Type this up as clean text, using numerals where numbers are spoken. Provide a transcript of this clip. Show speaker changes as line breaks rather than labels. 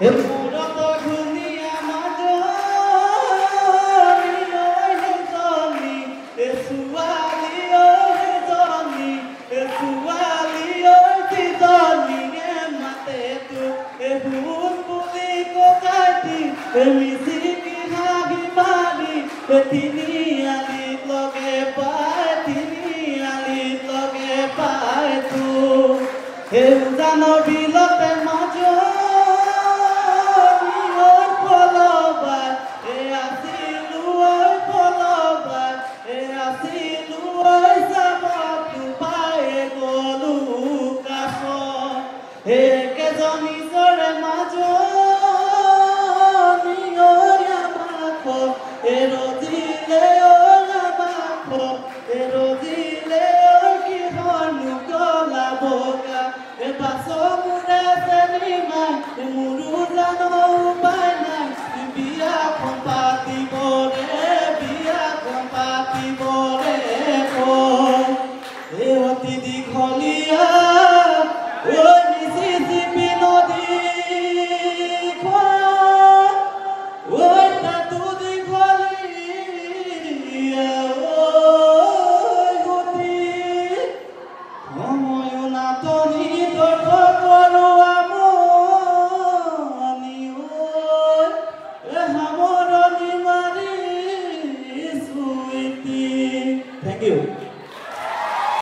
হে মূৰত ধুনীয়া মাজনী হে ছোৱালী জনী ছোৱালী সিজনী মাতে তোক শুন বুলি ককাইটি মিচিকি হাঁহি মাৰি তিনিআলিত লগে পাই তোক সেই উজানৰ বিলতে মাজনী পলবা আছিলো পলবা আছিলো যাব পাই গলো কাষ একেজনী চৰে মাজনী আমাক